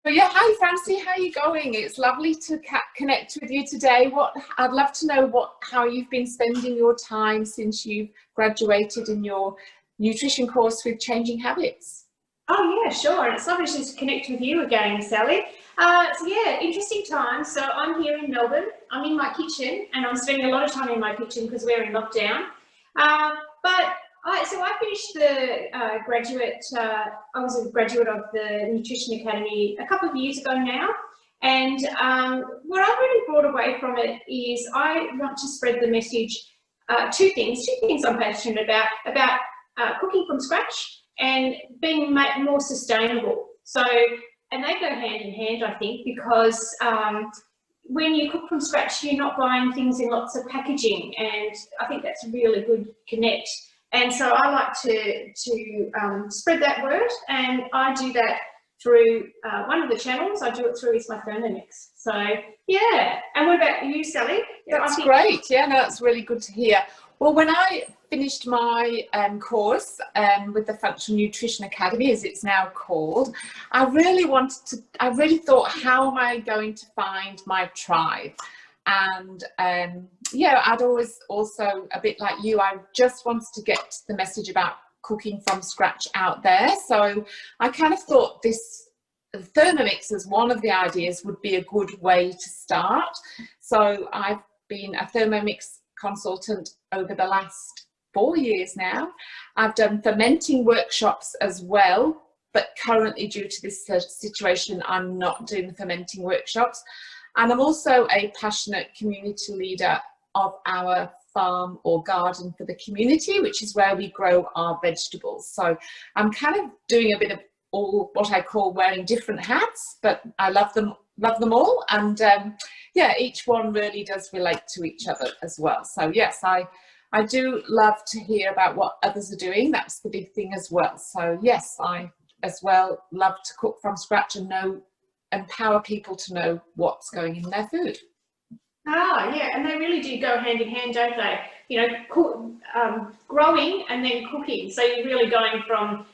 But yeah, hi Francie, how are you going? It's lovely to connect with you today. I'd love to know how you've been spending your time since you've graduated in your nutrition course with Changing Habits. Oh yeah, sure. And it's lovely to connect with you again, Sally. So yeah, interesting time. So I'm here in Melbourne. I'm in my kitchen, and I'm spending a lot of time in my kitchen because we're in lockdown. So I finished the graduate. I was a graduate of the Nutrition Academy a couple of years ago now, and what I really brought away from it is I want to spread the message. Two things I'm passionate about cooking from scratch and being more sustainable. So, and they go hand in hand, I think, because when you cook from scratch, you're not buying things in lots of packaging, and I think that's a really good connect. And so I like to spread that word, and I do that through one of the channels I do it through is my Thermomix. So yeah. And what about you, Sally? That's great. Yeah, no, that's really good to hear. Well, when I finished my course with the Functional Nutrition Academy, as it's now called, I really thought, how am I going to find my tribe? And yeah, I'd always also, a bit like you, I just wanted to get the message about cooking from scratch out there. So I kind of thought Thermomix as one of the ideas would be a good way to start. So I've been a Thermomix consultant over the last 4 years now. I've done fermenting workshops as well, but currently due to this situation, I'm not doing the fermenting workshops. And I'm also a passionate community leader of our farm or garden for the community, which is where we grow our vegetables. So I'm kind of doing a bit of all what I call wearing different hats, but I love them all. And yeah, each one really does relate to each other as well. So yes, I do love to hear about what others are doing. That's the big thing as well. So yes, I as well love to cook from scratch and empower people to know what's going in their food. Ah, yeah, and they really do go hand in hand, don't they? You know, growing and then cooking. So you're really going from,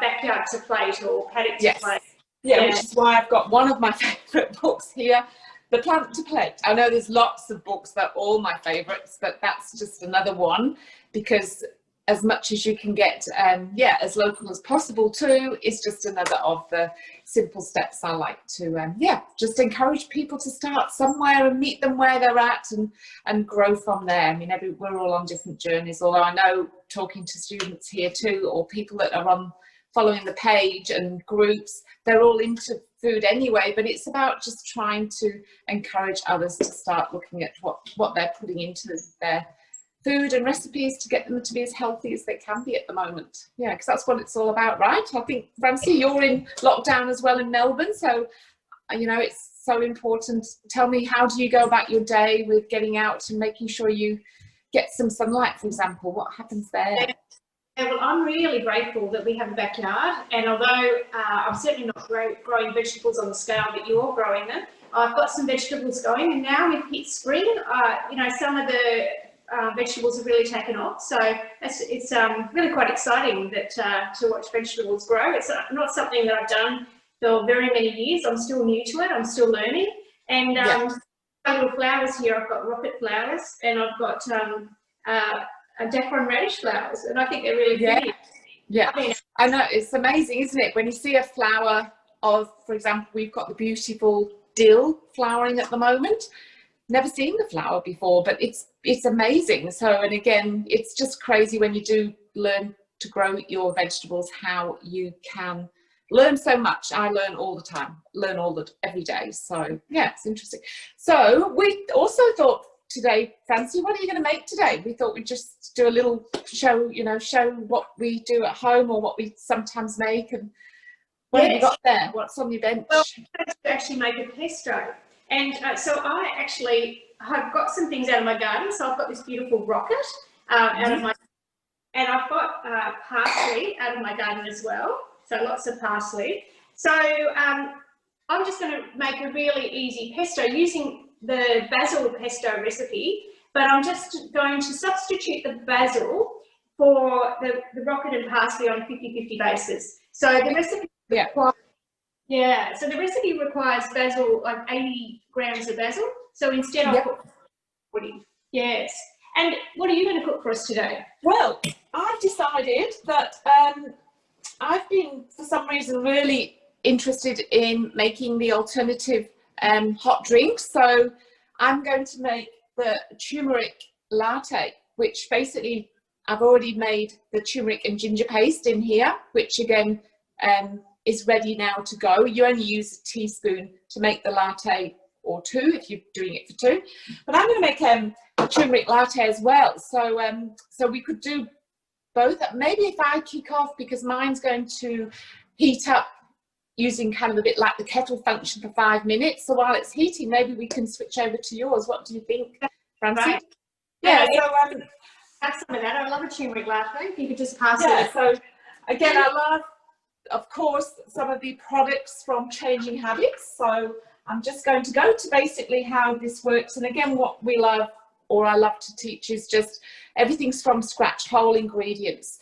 backyard to plate or paddock to plate. Yeah, which is why I've got one of my favourite books here, The Plant to Plate. I know there's lots of books that are all my favourites, but that's just another one, because as much as you can get, as local as possible too, is just another of the simple steps I like to, just encourage people to start somewhere and meet them where they're at and grow from there. I mean, we're all on different journeys, although I know, talking to students here too, or people that are following the page and groups, they're all into food anyway, but it's about just trying to encourage others to start looking at what they're putting into their food and recipes to get them to be as healthy as they can be at the moment. Yeah, because that's what it's all about, right? I think, Francie, you're in lockdown as well in Melbourne, so it's so important. Tell me, how do you go about your day with getting out and making sure you get some sunlight, for example? What happens there? Yeah, well, I'm really grateful that we have a backyard, and although I'm certainly not growing vegetables on the scale that you're growing them, I've got some vegetables going, and now we've hit spring. Some of the vegetables have really taken off, so it's really quite exciting that to watch vegetables grow. It's not something that I've done for very many years. I'm still new to it. I'm still learning. And my little flowers here, I've got rocket flowers, and I've got daffodil radish flowers, and I think they're really pretty. Yeah, I know, it's amazing, isn't it, when you see a flower of, for example, we've got the beautiful dill flowering at the moment. Never seen the flower before, but it's amazing. So, and again, it's just crazy when you do learn to grow your vegetables, how you can learn so much. I learn all the time, every day. So yeah, it's interesting. So we also thought today, Francie, what are you going to make today? We thought we'd just do a little show, show what we do at home or what we sometimes make. And what have you got there? What's on your bench? Well, I'm going to actually make a pesto. And so I actually have got some things out of my garden. So I've got this beautiful rocket out of my, and I've got parsley out of my garden as well. So lots of parsley. So I'm just going to make a really easy pesto using the basil pesto recipe, but I'm just going to substitute the basil for the rocket and parsley on a 50-50 basis. So the recipe Yeah, so the recipe requires basil, like 80 grams of basil. So instead I'll put 40. Yes. And what are you going to cook for us today? Well, I've decided that I've been, for some reason, really interested in making the alternative hot drinks. So I'm going to make the turmeric latte, which basically I've already made the turmeric and ginger paste in here, which again is ready now to go. You only use a teaspoon to make the latte, or two if you're doing it for two. But I'm going to make a turmeric latte as well. So so we could do both. Maybe if I kick off, because mine's going to heat up using kind of a bit like the kettle function for 5 minutes. So while it's heating, maybe we can switch over to yours. What do you think, Frances? Right. Yeah, so have some of that. I love a turmeric latte. If you could just pass it. it. So again, I love, of course, some of the products from Changing Habits. So I'm just going to go to basically how this works. And again, what we love, or I love to teach, is just everything's from scratch, whole ingredients.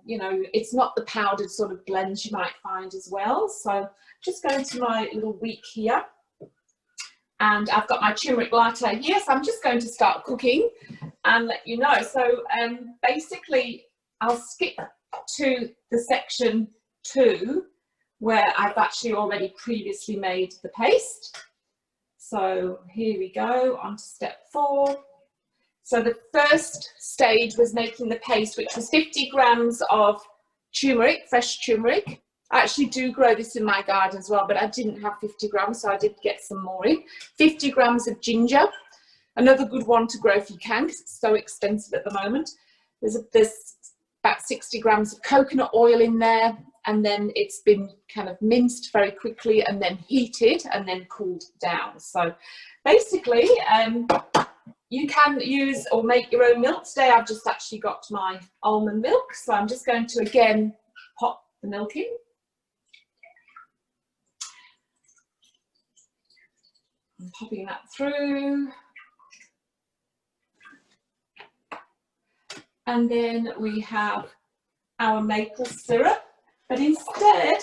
You know, it's not the powdered sort of blends you might find as well. So just going to my little wheat here, and I've got my turmeric latte here. So I'm just going to start cooking and let you know. So basically I'll skip to the section 2 where I've actually already previously made the paste. So here we go, on to step 4. So the first stage was making the paste, which was 50 grams of turmeric, fresh turmeric. I actually do grow this in my garden as well, but I didn't have 50 grams, so I did get some more in. 50 grams of ginger, another good one to grow if you can, because it's so expensive at the moment. There's about 60 grams of coconut oil in there, and then it's been kind of minced very quickly and then heated and then cooled down. So basically, you can use or make your own milk. Today I've just actually got my almond milk, so I'm just going to again pop the milk in. I'm popping that through. And then we have our maple syrup, but instead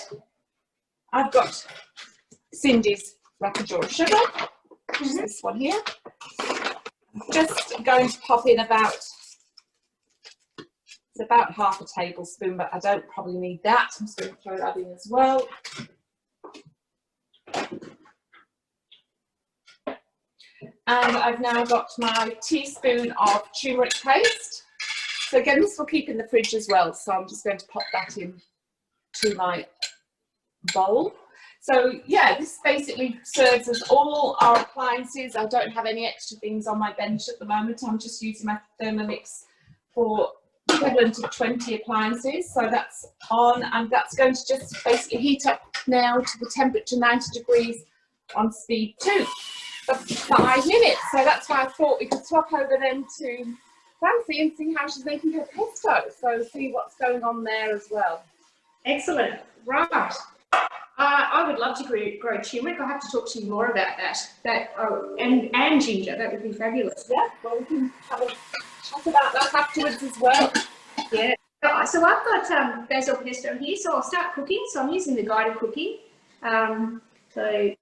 I've got Cindy's Rapadura sugar, which is this one here. Just going to pop in about, it's about half a tablespoon, but I don't probably need that. I'm just going to throw that in as well. And I've now got my teaspoon of turmeric paste. So again, this will keep in the fridge as well. So I'm just going to pop that in to my bowl. So yeah, this basically serves as all our appliances. I don't have any extra things on my bench at the moment. I'm just using my Thermomix for equivalent of 20 appliances. So that's on, and that's going to just basically heat up now to the temperature 90 degrees on speed 2 for 5 minutes. So that's why I thought we could swap over then to Francie and see how she's making her pesto. So see what's going on there as well. Excellent. Right. I would love to grow turmeric. I'll have to talk to you more about that. And ginger. That would be fabulous. Yeah, well, we can have a chat about that afterwards as well. Yeah. So I've got basil pesto here, so I'll start cooking. So I'm using the guided cooking. So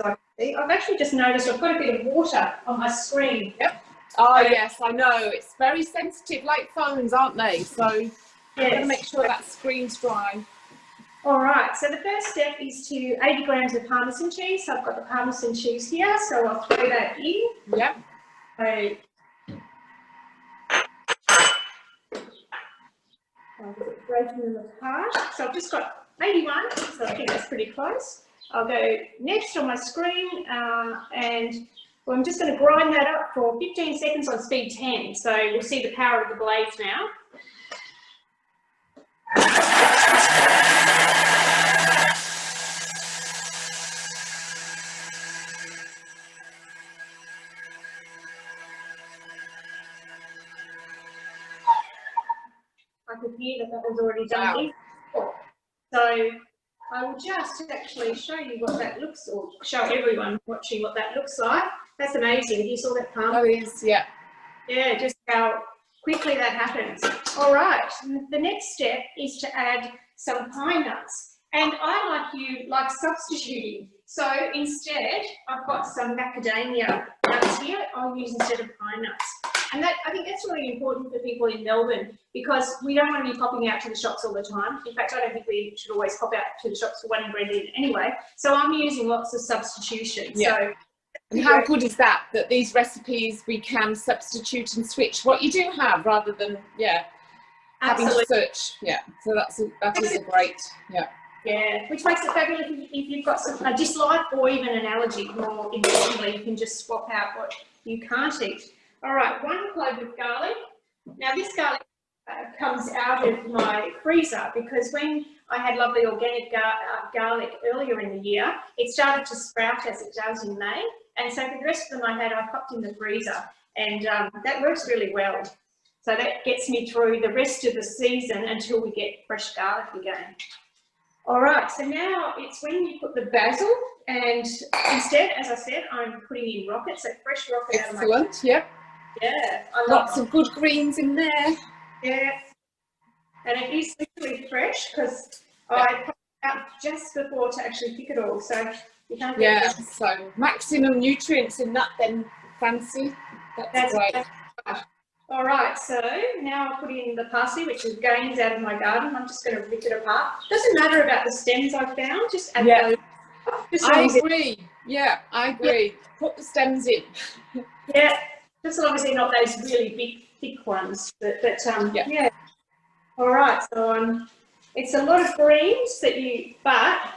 I've actually just noticed I've got a bit of water on my screen. Yep. Oh yes, I know. It's very sensitive, like phones, aren't they? So you've got to make sure that screen's dry. All right. So the first step is to 80 grams of Parmesan cheese. So I've got the Parmesan cheese here, so I'll throw that in. Yep. So I'll break them apart. So I've just got 81, so I think that's pretty close. I'll go next on my screen, and well, I'm just going to grind that up for 15 seconds on speed 10. So we'll see the power of the blades now. I could hear that was already done. Wow. So I will just actually show you what that looks, or show everyone watching what that looks like. That's amazing. You saw that pump? Oh, yes, yeah. Yeah, just how quickly that happens. All right, the next step is to add some pine nuts. And I, like you, like substituting. So instead, I've got some macadamia nuts here I'll use instead of pine nuts. And that, I think that's really important for people in Melbourne, because we don't want to be popping out to the shops all the time. In fact, I don't think we should always pop out to the shops for one ingredient anyway. So I'm using lots of substitutions. Yeah. So, and how good is that, that these recipes we can substitute and switch what you do have rather than, having to search. Yeah, so that is a great, Yeah, which makes it fabulous if you've got a dislike or even an allergy. More importantly, you can just swap out what you can't eat. All right, 1 clove of garlic. Now this garlic comes out of my freezer because when I had lovely organic garlic earlier in the year, it started to sprout as it does in May. And so for the rest of them I popped in the freezer, and that works really well. So that gets me through the rest of the season until we get fresh garlic again. All right, so now it's when you put the basil, and instead, as I said, I'm putting in rocket, so fresh rocket out of my... Excellent, yeah. Yeah. Lots of good greens in there. Yeah. And it is literally fresh because I popped it out just before to actually pick it all, so you can't get fresh. So maximum nutrients in that then, Francie. That's great. Right. All right, so now I'll put in the parsley, which is gains out of my garden. I'm just going to rip it apart. Doesn't matter about the stems I found, just add those. I agree. Yeah, I agree. Yeah. Put the stems in. Yeah, just as long as they're not those really big, thick ones. But yeah. All right, so it's a lot of greens but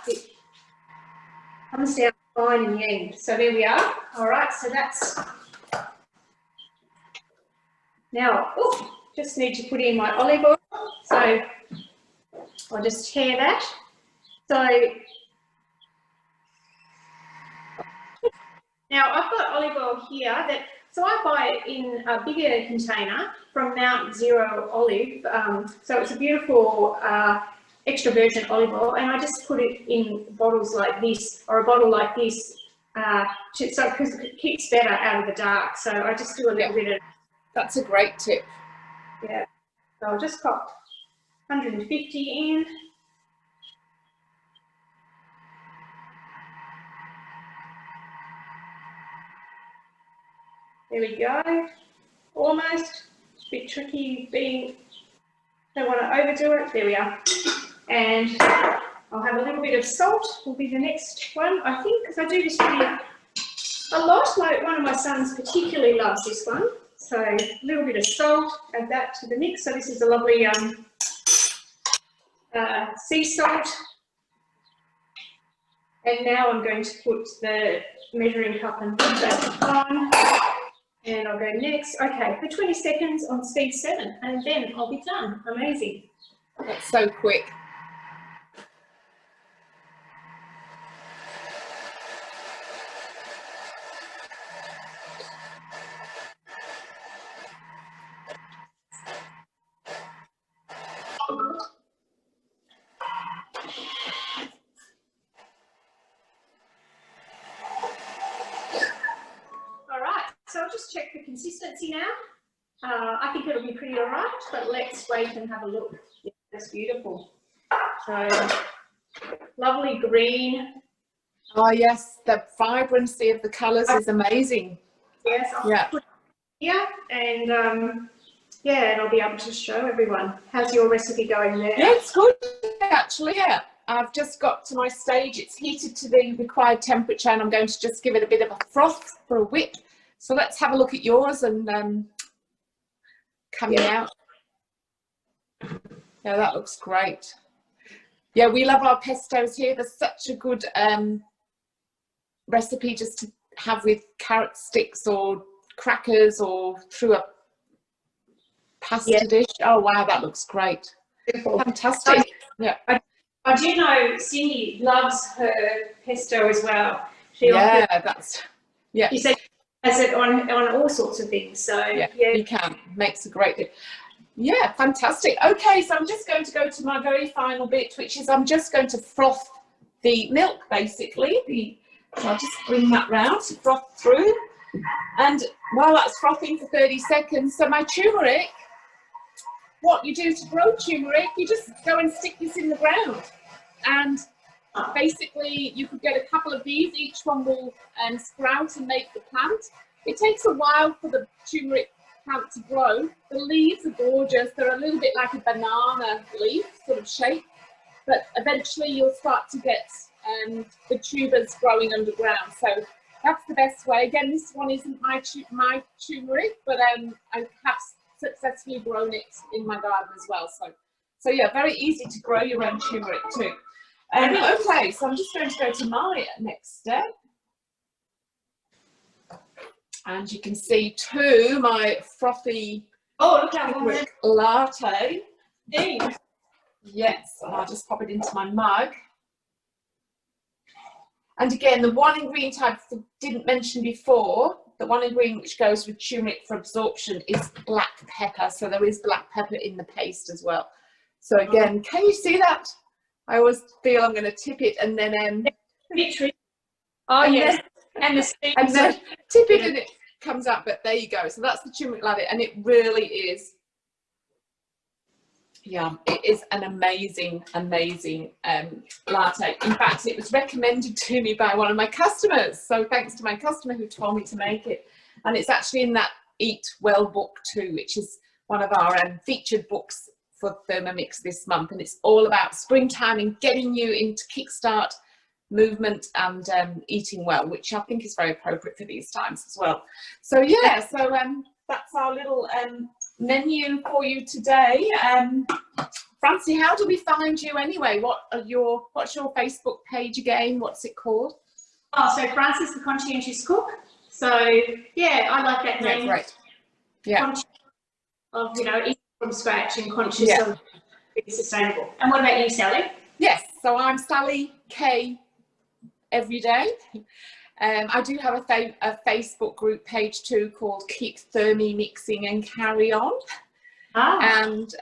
it comes down fine in the end. So there we are. All right, so that's... Now, just need to put in my olive oil. So I'll just tear that. So now I've got olive oil here so I buy it in a bigger container from Mount Zero Olive. So it's a beautiful extra virgin olive oil, and I just put it in bottles like this, or a bottle like this, because it keeps better out of the dark. So I just do a little bit of... That's a great tip. Yeah, so I'll just pop 150 in. There we go. Almost. It's a bit tricky don't want to overdo it. There we are. And I'll have a little bit of salt, will be the next one, I think, because I do this really a lot. One of my sons particularly loves this one. So a little bit of salt, add that to the mix. So this is a lovely sea salt. And now I'm going to put the measuring cup and put that on. And I'll go next. Okay, for 20 seconds on speed 7, and then I'll be done. Amazing. That's so quick. So I'll just check the consistency now. I think it'll be pretty all right, but let's wait and have a look. Yeah, that's beautiful. So lovely green. Oh yes, the vibrancy of the colours is amazing. Yes, I'll put it here, and and I'll be able to show everyone. How's your recipe going there? Yeah, it's good actually. Yeah, I've just got to my stage. It's heated to the required temperature, and I'm going to just give it a bit of a froth for a whip. So let's have a look at yours and coming out. Yeah, that looks great. Yeah, we love our pestos here. There's such a good recipe just to have with carrot sticks or crackers or through a pasta dish. Oh wow, that looks great. Beautiful. Fantastic. Yeah. I do know Cindy loves her pesto as well. She She said has it on all sorts of things. So yeah, you can. Makes a great. Yeah, fantastic. Okay, so I'm just going to go to my very final bit, which is I'm just going to froth the milk, basically. So I'll just bring that round to froth through. And while that's frothing for 30 seconds, so my turmeric what you do to grow turmeric, you just go and stick this in the ground. And basically you could get a couple of these, each one will sprout and make the plant. It takes a while for the turmeric plant to grow. The leaves are gorgeous. They're a little bit like a banana leaf sort of shape, but eventually you'll start to get the tubers growing underground. So that's the best way. Again, this one isn't my turmeric, but I have successfully grown it in my garden as well. So yeah, very easy to grow your own turmeric too. Okay, so I'm just going to go to my next step. And you can see too my frothy turmeric latte. Yes, and I'll just pop it into my mug. And again, the one ingredient I didn't mention before, the one ingredient which goes with turmeric for absorption is black pepper. So there is black pepper in the paste as well. So again, can you see that? I always feel I'm going to tip it and then oh yes, and then tip it and it comes out. But there you go. So that's the turmeric latte, and it really is. Yeah, it is an amazing latte. In fact, it was recommended to me by one of my customers. So thanks to my customer who told me to make it. And it's actually in that Eat Well book too, which is one of our featured books for Thermomix this month. And it's all about springtime and getting you into kickstart movement and eating well, which I think is very appropriate for these times as well. So yeah, so that's our little menu for you today. Francie, how do we find you anyway? What's your Facebook page again? What's it called? Oh, so Frances the Conscientious Cook. So yeah, I like that name. Yeah, great. Yeah. Of eating from scratch and conscious of being sustainable. And what about you, Sally? Yes, so I'm Sally K every day. I do have a Facebook group page too called Keep Thermomixing and Carry On. And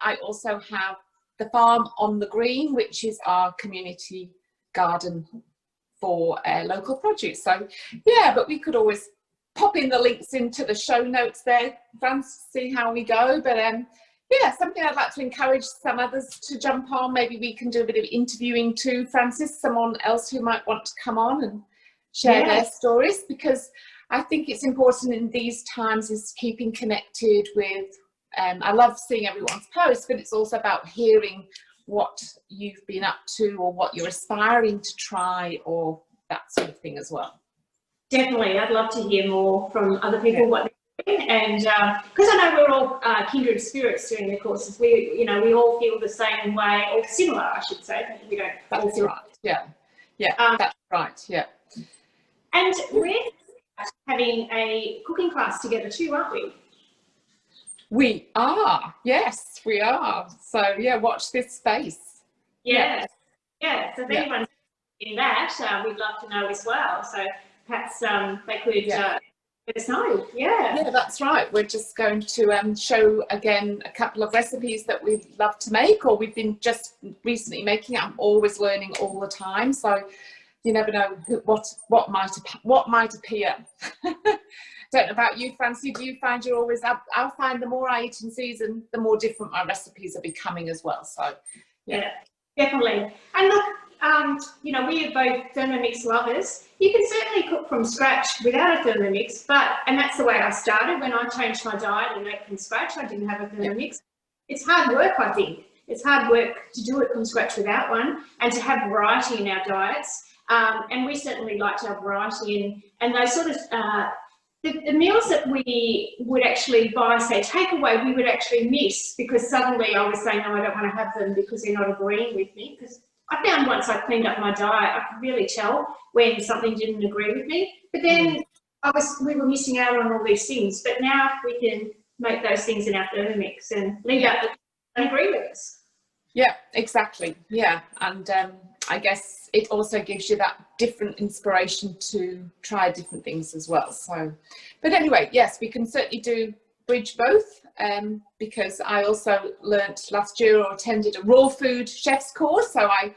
I also have the Farm on the Green, which is our community garden for local produce. So yeah, but we could always pop in the links into the show notes there, Francis, see how we go. But yeah, something I'd like to encourage some others to jump on. Maybe we can do a bit of interviewing too, Francis, someone else who might want to come on and share their stories, because I think it's important in these times is keeping connected with, I love seeing everyone's posts, but it's also about hearing what you've been up to or what you're aspiring to try or that sort of thing as well. Definitely, I'd love to hear more from other people what they're doing, and because I know we're all kindred spirits doing the courses. We all feel the same way, or similar, I should say. We don't. That's right. Yeah, that's right. Yeah. And we're having a cooking class together too, aren't we? We are. Yes, we are. So yeah, watch this space. Yeah. So if anyone's in that, we'd love to know as well. So perhaps they could let us know. Yeah, that's right. We're just going to show again a couple of recipes that we'd love to make, or we've been just recently making. I'm always learning all the time, so you never know what might appear. Don't know about you, Francie. Do you find you're always up? I'll find the more I eat in season, the more different my recipes are becoming as well. So yeah, definitely. And look, we are both Thermomix lovers. You can certainly cook from scratch without a Thermomix, and that's the way I started when I changed my diet and ate from scratch. I didn't have a Thermomix. It's hard work, I think. It's hard work to do it from scratch without one, and to have variety in our diets. And we certainly like to have variety and those sort of the meals that we would actually buy, say takeaway, we would actually miss because suddenly I was saying, no, I don't want to have them because they're not agreeing with me. Because I found once I cleaned up my diet, I could really tell when something didn't agree with me. But then we were missing out on all these things. But now we can make those things in our Thermomix and leave out the don't agree with us. Yeah, exactly. Yeah, and I guess it also gives you that different inspiration to try different things as well. So, but anyway, yes, we can certainly bridge both, because I also learnt last year or attended a raw food chef's course, so I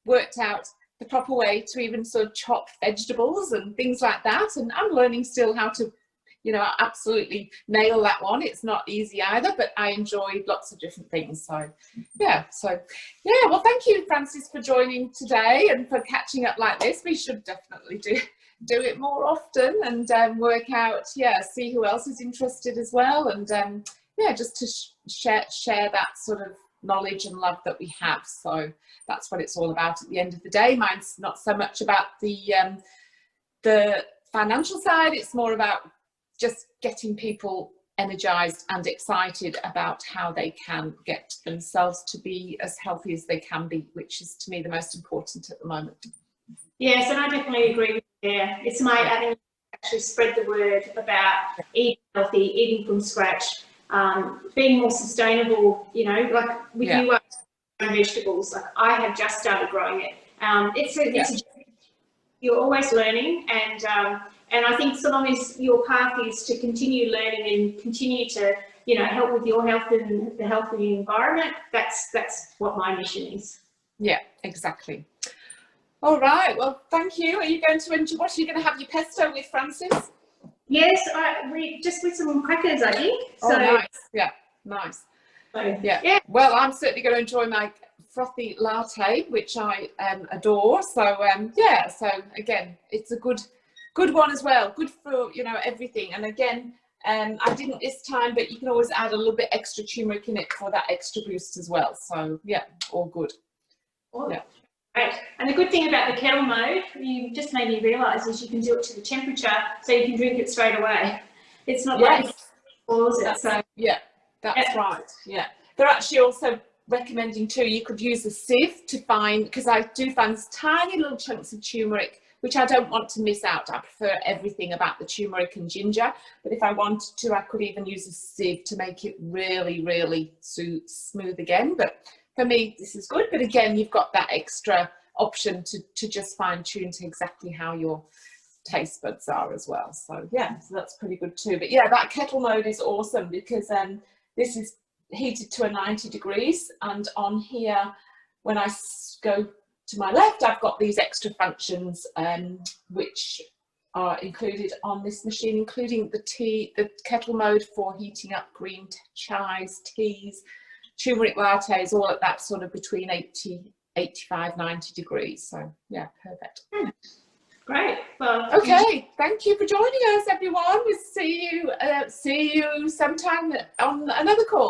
worked out the proper way to even sort of chop vegetables and things like that, and I'm learning still how to you know, absolutely nail that one. It's not easy either, but I enjoyed lots of different things. So yeah, well, thank you, Frances, for joining today and for catching up like this. We should definitely do it more often, and work out, see who else is interested as well, and just to share that sort of knowledge and love that we have. So that's what it's all about at the end of the day. Mine's not so much about the financial side, it's more about just getting people energized and excited about how they can get themselves to be as healthy as they can be, which is to me the most important at the moment. Yes, and I definitely agree with you there. It's my avenue to actually spread the word about eating healthy, eating from scratch, being more sustainable, you know, like with you vegetables, like I have just started growing it. You're always learning, and I think so long as your path is to continue learning and continue to, you know, help with your health and the health of the environment, that's what my mission is. Yeah, exactly. All right, well, thank you. Are you going to enjoy, what are you going to have your pesto with, Frances? Yes, we just with some crackers, I think. So, nice. Yeah, nice. So, yeah. Well, I'm certainly going to enjoy my frothy latte, which I adore. So so again, it's a good one as well. Good for, you know, everything. And again, I didn't this time, but you can always add a little bit extra turmeric in it for that extra boost as well. So yeah, all good. Yeah. Great. And the good thing about the kettle mode, you just made me realise, is you can do it to the temperature, so you can drink it straight away. It's not like you pause it. So yeah, that's right. Yeah, they're actually also recommending too, you could use a sieve to find, because I do find these tiny little chunks of turmeric which I don't want to miss out. I prefer everything about the turmeric and ginger, but if I wanted to, I could even use a sieve to make it really, really smooth again. But for me, this is good. But again, you've got that extra option to just fine tune to exactly how your taste buds are as well. So yeah, so that's pretty good too. But yeah, that kettle mode is awesome, because this is heated to a 90 degrees, and on here, when I go to my left, I've got these extra functions which are included on this machine, including the kettle mode for heating up green chais, teas, turmeric lattes, all at that sort of between 80, 85, 90 degrees. So yeah, perfect. Great. Well, okay, thank you for joining us, everyone. We'll see you sometime on another call.